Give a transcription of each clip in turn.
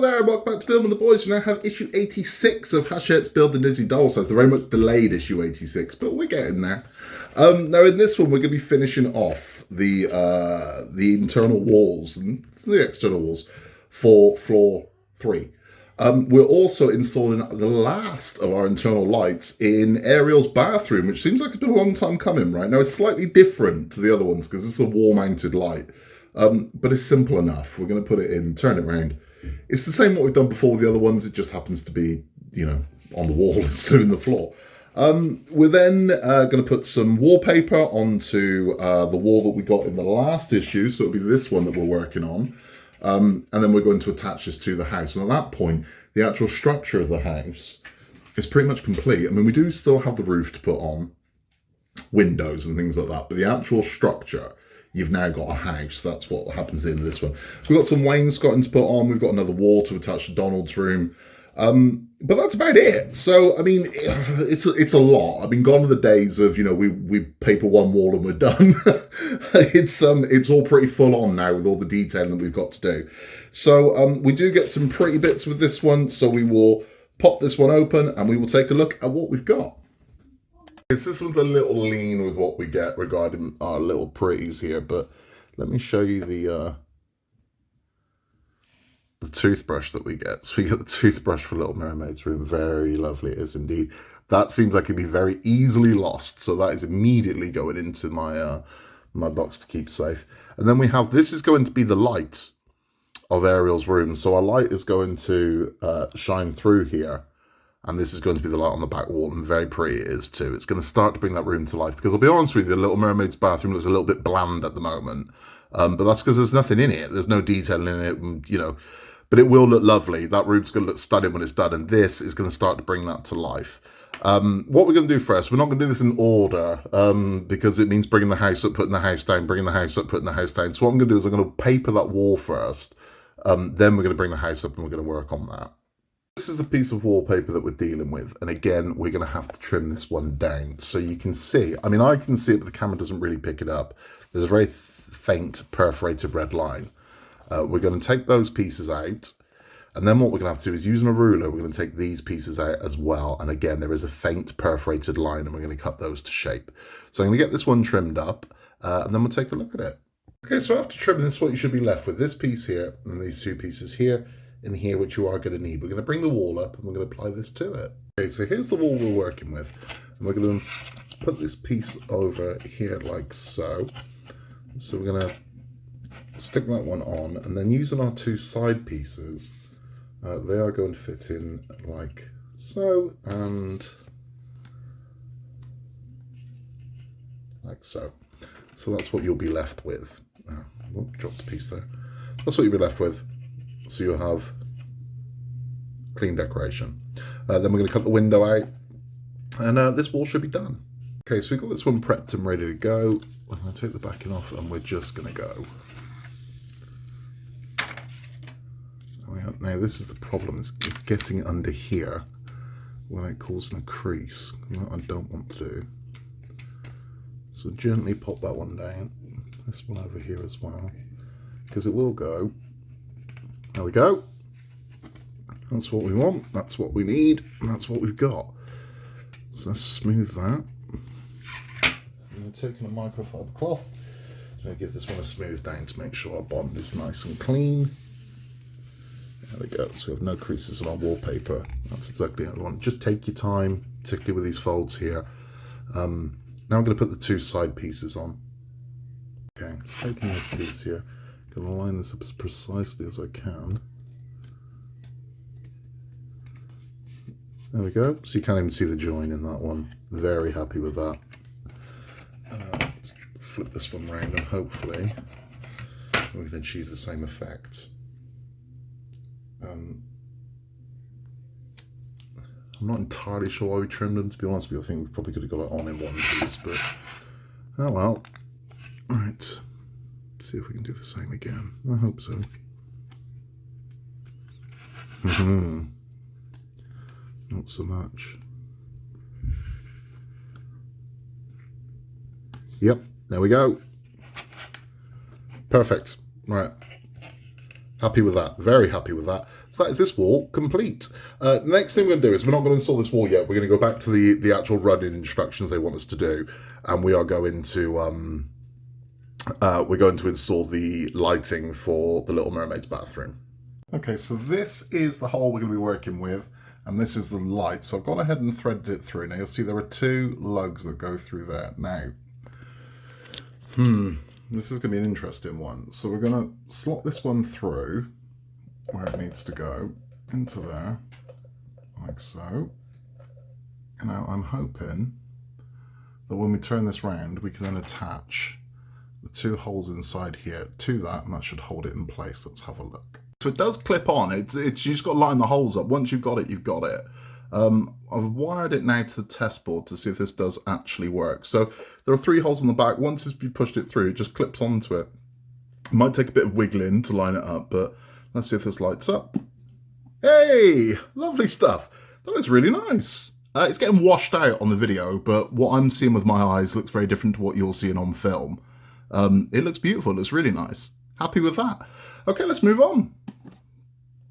Hello there, and welcome back to Building with the Boys. We now have issue 86 of Hachette's Build the Nizzy Doll Size. The very much delayed issue 86, but we're getting there. Now in this one, we're going to be finishing off the internal walls and the external walls for floor 3. We're also installing the last of our internal lights in Ariel's bathroom, which seems like it's been a long time coming, right? Now it's slightly different to the other ones because it's a wall-mounted light, but it's simple enough. We're going to put it in, turn it around. It's the same what we've done before with the other ones. It just happens to be, you know, on the wall instead of in the floor. We're then going to put some wallpaper onto the wall that we got in the last issue. So it'll be this one that we're working on. And then we're going to attach this to the house. And at that point, the actual structure of the house is pretty much complete. I mean, we do still have the roof to put on, windows and things like that. But the actual structure, you've now got a house. That's what happens in this one. We've got some wainscoting to put on. We've got another wall to attach to Donald's room. But that's about it. So, I mean, it's a lot. I mean, gone are the days of, you know, we paper one wall and we're done. It's all pretty full on now with all the detailing that we've got to do. So, we do get some pretty bits with this one. So we will pop this one open and we will take a look at what we've got. This one's a little lean with what we get regarding our little pretties here, but let me show you the toothbrush that we get. So we get the toothbrush for Little Mermaid's room. Very lovely it is indeed. That seems like it'd be very easily lost, so that is immediately going into my my box to keep safe. And then we have, this is going to be the light of Ariel's room. So our light is going to shine through here. And this is going to be the light on the back wall, and very pretty it is too. It's going to start to bring that room to life, because I'll be honest with you, the Little Mermaid's bathroom looks a little bit bland at the moment. But that's because there's nothing in it. There's no detail in it, and, you know, but it will look lovely. That room's going to look stunning when it's done, and this is going to start to bring that to life. What we're going to do first, we're not going to do this in order, because it means bringing the house up, putting the house down, bringing the house up, putting the house down. So what I'm going to do is I'm going to paper that wall first, then we're going to bring the house up and we're going to work on that. This is the piece of wallpaper that we're dealing with, and again, we're going to have to trim this one down. So you can see, I mean, I can see it, but the camera doesn't really pick it up. There's a very faint perforated red line. We're going to take those pieces out, and then what we're going to have to do is, using a ruler, we're going to take these pieces out as well. And again, there is a faint perforated line, and we're going to cut those to shape. So I'm going to get this one trimmed up, and then we'll take a look at it. Okay, so after trimming this, what you should be left with, this piece here, and these two pieces here, in here, which you are going to need. We're going to bring the wall up and we're going to apply this to it. Okay, so here's the wall we're working with. And we're going to put this piece over here like so. So we're going to stick that one on, and then using our two side pieces, they are going to fit in like so, and like so. So that's what you'll be left with. Oh, dropped a piece there. That's what you'll be left with. So you'll have clean decoration. Then we're going to cut the window out, and this wall should be done. Okay, so we've got this one prepped and ready to go. I'm going to take the backing off, and we're just going to go. Now this is the problem, it's getting it under here without causing a crease. That I don't want to do. So gently pop that one down. This one over here as well, because it will go. There we go. That's what we want, that's what we need, and that's what we've got. So let's smooth that. I'm taking a microfiber cloth. I'm going to give this one a smooth down to make sure our bond is nice and clean. There we go. So we have no creases on our wallpaper. That's exactly what I want. Just take your time, particularly with these folds here. Now I'm going to put the two side pieces on. Okay, so taking this piece here, I'm going to line this up as precisely as I can. There we go. So you can't even see the join in that one. Very happy with that. Let's flip this one round, and hopefully we can achieve the same effect. I'm not entirely sure why we trimmed them, to be honest with you. I think we probably could have got it on in one piece, but oh well. Alright, see if we can do the same again. I hope so. Not so much. Yep, there we go. Perfect. Right. Happy with that. Very happy with that. So that is this wall complete. Next thing we're going to do is we're not going to install this wall yet. We're going to go back to the actual running instructions they want us to do, and we are going to we're going to install the lighting for the Little Mermaid's bathroom. Okay, so this is the hole we're going to be working with, and this is the light. So I've gone ahead and threaded it through. Now you'll see there are 2 lugs that go through there. Now, this is going to be an interesting one. So we're going to slot this one through where it needs to go, into there, like so. And now I'm hoping that when we turn this round, we can then attach the 2 holes inside here to that, and that should hold it in place. Let's have a look. So it does clip on. It's you just got to line the holes up. Once you've got it, you've got it. I've wired it now to the test board to see if this does actually work. So there are 3 holes on the back. Once you pushed it through, it just clips onto it. It might take a bit of wiggling to line it up, but let's see if this lights up. Hey, lovely stuff. That looks really nice. It's getting washed out on the video, but what I'm seeing with my eyes looks very different to what you're seeing on film. It looks beautiful. It looks really nice. Happy with that. Okay, let's move on.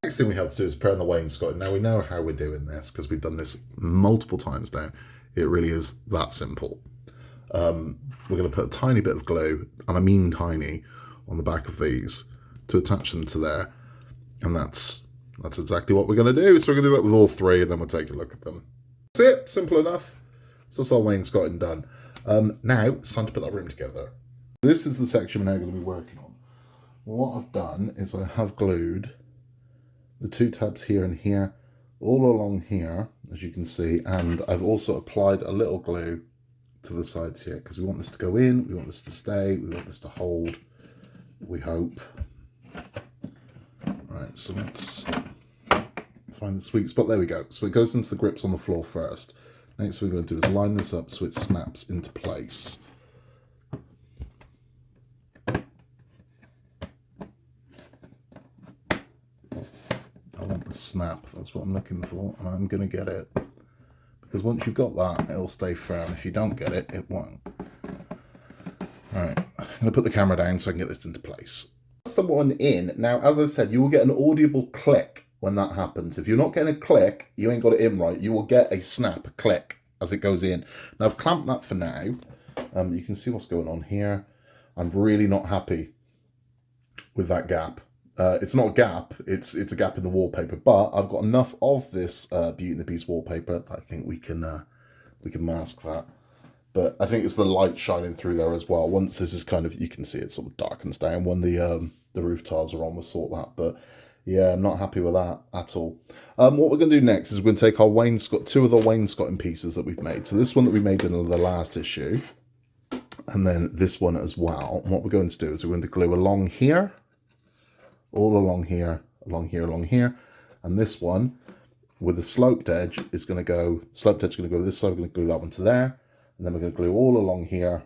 Next thing we have to do is prepare the wainscoting. Now we know how we're doing this because we've done this multiple times now. It really is that simple. We're going to put a tiny bit of glue, and I mean tiny, on the back of these to attach them to there. And that's exactly what we're going to do. So we're going to do that with all 3, and then we'll take a look at them. That's it. Simple enough. So that's all wainscoting done. Now it's time to put that room together. This is the section we're now going to be working on. What I've done is I have glued the 2 tabs here and here all along here, as you can see, and I've also applied a little glue to the sides here because we want this to go in, we want this to stay, we want this to hold, we hope. Right, so let's find the sweet spot. There we go. So it goes into the grips on the floor first. Next what we're going to do is line this up so it snaps into place. The snap, that's what I'm looking for, and I'm going to get it, because once you've got that, it'll stay firm. If you don't get it, it won't. Alright, I'm going to put the camera down so I can get this into place. That's the one in. Now, as I said, you will get an audible click when that happens. If you're not getting a click, you ain't got it in right. You will get a snap, a click, as it goes in. Now, I've clamped that for now. You can see what's going on here. I'm really not happy with that gap. It's not a gap, it's a gap in the wallpaper, but I've got enough of this Beauty and the Beast wallpaper that I think we can mask that. But I think it's the light shining through there as well. Once this is kind of, you can see it sort of darkens down when the roof tiles are on, we'll sort that. But yeah, I'm not happy with that at all. What we're going to do next is we're going to take our wainscot, 2 of the wainscoting pieces that we've made. So this one that we made in the last issue, and then this one as well. And what we're going to do is we're going to glue along here, all along here, along here, along here, and this one with the sloped edge is going to go, sloped edge is going to go this side, we're going to glue that one to there, and then we're going to glue all along here,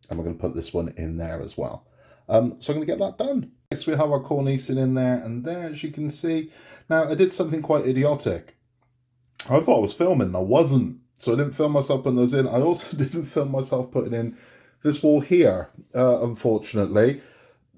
and we're going to put this one in there as well. So I'm going to get that done. Next we have our cornicing in there and there, as you can see. Now I did something quite idiotic. I thought I was filming, and I wasn't, so I didn't film myself putting those in. I also didn't film myself putting in this wall here, unfortunately.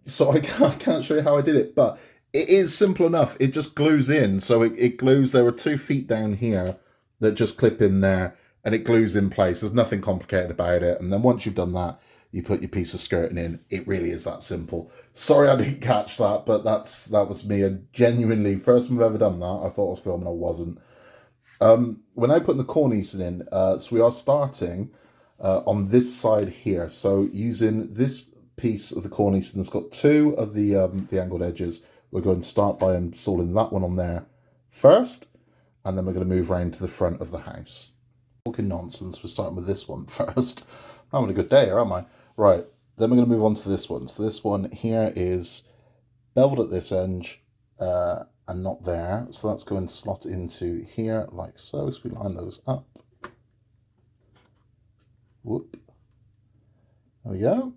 So I can't show you how I did it, but it is simple enough. It just glues in. So it glues, there are 2 feet down here that just clip in there, and it glues in place. There's nothing complicated about it. And then once you've done that, you put your piece of skirting in. It really is that simple. Sorry I didn't catch that, but that was me. And genuinely, first time I've ever done that. I thought I was filming, I wasn't. We're now putting the cornicing in. So we are starting on this side here. So using this piece of the cornice, and it's got 2 of the angled edges. We're going to start by installing that one on there first, and then we're going to move around to the front of the house. Talking nonsense, we're starting with this one first. I'm having a good day here, aren't I? Right, then we're going to move on to this one. So this one here is beveled at this edge and not there. So that's going to slot into here like so. So we line those up. Whoop. There we go.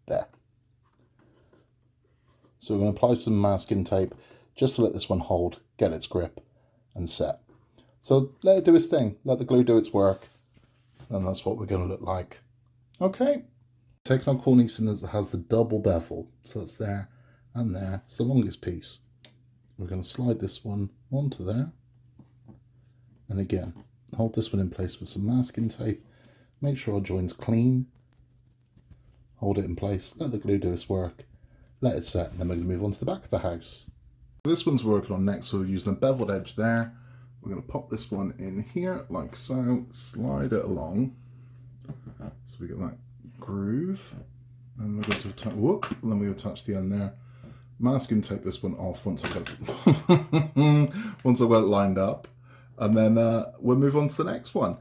There. So we're going to apply some masking tape just to let this one hold, get its grip, and set. So let it do its thing, let the glue do its work, and that's what we're going to look like. Okay. Taking our cornicing that has the double bevel, so it's there and there. It's the longest piece. We're going to slide this one onto there. And again, hold this one in place with some masking tape. Make sure our join's clean. Hold it in place. Let the glue do its work. Let it set, and then we're going to move on to the back of the house. This one's working on next, so we're using a beveled edge there. We're going to pop this one in here, like so. Slide it along. So we get that groove. And we're going to attach, whoop, and then we attach the end there. Masking tape this one off once I've got it lined up. And then we'll move on to the next one,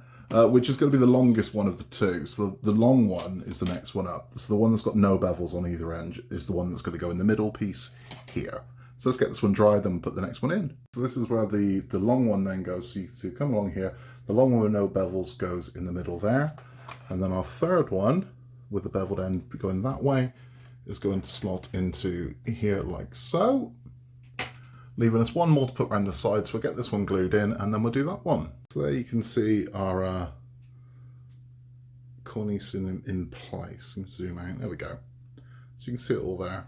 which is going to be the longest one of the two. So the long one is the next one up. So the one that's got no bevels on either end is the one that's going to go in the middle piece here. So let's get this one dry, then we'll put the next one in. So this is where the long one then goes. So come along here. The long one with no bevels goes in the middle there. And then our third one with the beveled end going that way is going to slot into here like so, leaving us one more to put around the side. So we'll get this one glued in and then we'll do that one. So there you can see our cornicing in place. Let me zoom out, there we go. So you can see it all there.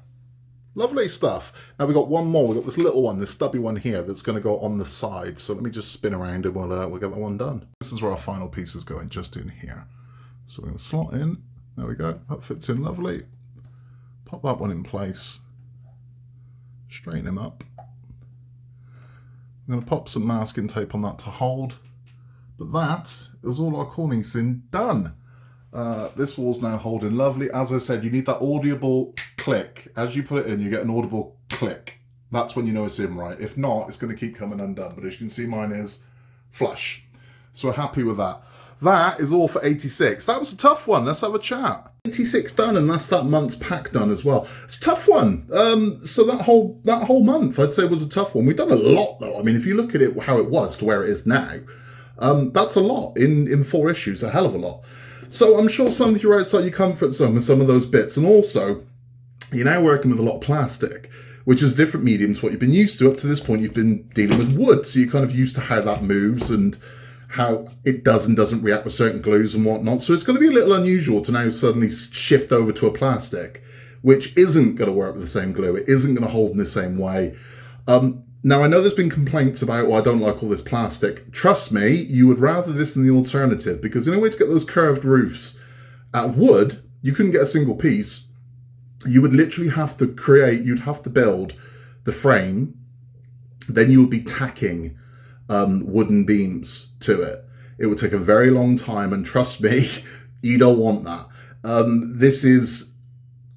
Lovely stuff. Now we've got one more. We've got this little one, this stubby one here that's going to go on the side. So let me just spin around and we'll get that one done. This is where our final piece is going, just in here. So we're going to slot in. There we go. That fits in lovely. Pop that one in place. Straighten him up. I'm going to pop some masking tape on that to hold. But that is all our cornicing done. This wall's now holding lovely. As I said, you need that audible click. As you put it in, you get an audible click. That's when you know it's in right. If not, it's going to keep coming undone. But as you can see, mine is flush. So we're happy with that. That is all for 86. That was a tough one. Let's have a chat. 86 done, and that's that month's pack done as well. It's a tough one. So that whole month, I'd say, was a tough one. We've done a lot, though. I mean, if you look at it how it was to where it is now, that's a lot in 4 issues. A hell of a lot. So I'm sure some of you are outside your comfort zone with some of those bits, and also you're now working with a lot of plastic, which is a different medium to what you've been used to. Up to this point, you've been dealing with wood, so you're kind of used to how that moves and how it does and doesn't react with certain glues and whatnot. So it's going to be a little unusual to now suddenly shift over to a plastic, which isn't going to work with the same glue. It isn't going to hold in the same way. Now, I know there's been complaints about, well, I don't like all this plastic. Trust me, you would rather this than the alternative, because the only way to get those curved roofs out of wood, you couldn't get a single piece. You would literally have to you'd have to build the frame, then you would be tacking wooden beams to it. It would take a very long time, and trust me, you don't want that.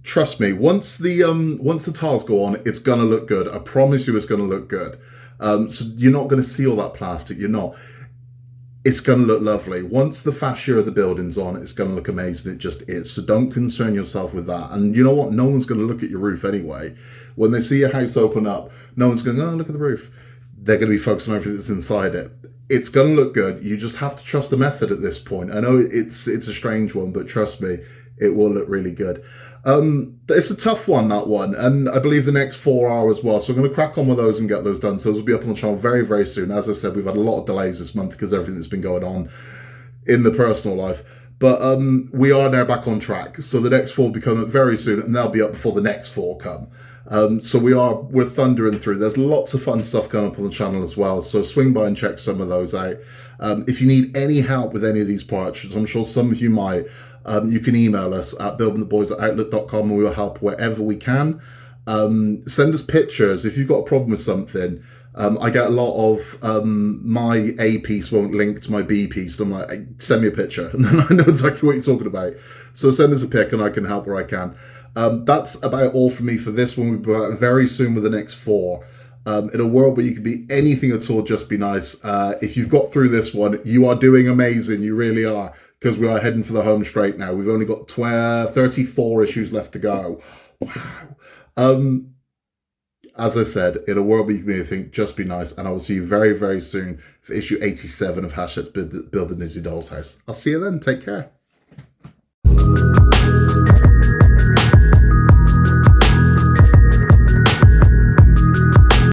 Trust me, once the tiles go on, it's gonna look good. I promise you, it's gonna look good. So you're not gonna see all that plastic. You're not. It's gonna look lovely. Once the fascia of the building's on, it's gonna look amazing. It just is. So don't concern yourself with that. And you know what? No one's gonna look at your roof anyway. When they see your house open up, no one's going, oh, look at the roof. They're gonna be focused on everything that's inside it. It's gonna look good. You just have to trust the method at this point. I know it's a strange one, but trust me, it will look really good. It's a tough one, that one, and I believe the next 4 are as well. So I'm going to crack on with those and get those done. So those will be up on the channel very, very soon. As I said, we've had a lot of delays this month because everything that's been going on in the personal life. But we are now back on track. So the next 4 will be coming up very soon, and they'll be up before the next 4 come. So we're thundering through. There's lots of fun stuff coming up on the channel as well. So swing by and check some of those out. If you need any help with any of these parts, I'm sure some of you might, you can email us at buildingtheboys@outlook.com, and we will help wherever we can. Send us pictures if you've got a problem with something. I get a lot of my A piece won't link to my B piece. And I'm like, hey, send me a picture, and then I know exactly what you're talking about. So send us a pic, and I can help where I can. That's about all for me for this one. We'll be back very soon with the next 4. In a world where you can be anything at all, just be nice. If you've got through this one, you are doing amazing. You really are, because we are heading for the home straight now. We've only got 34 issues left to go. Wow. As I said, in a world where you can be anything, just be nice. And I will see you very, very soon for issue 87 of Hachette's Building Izzy Doll's House. I'll see you then. Take care.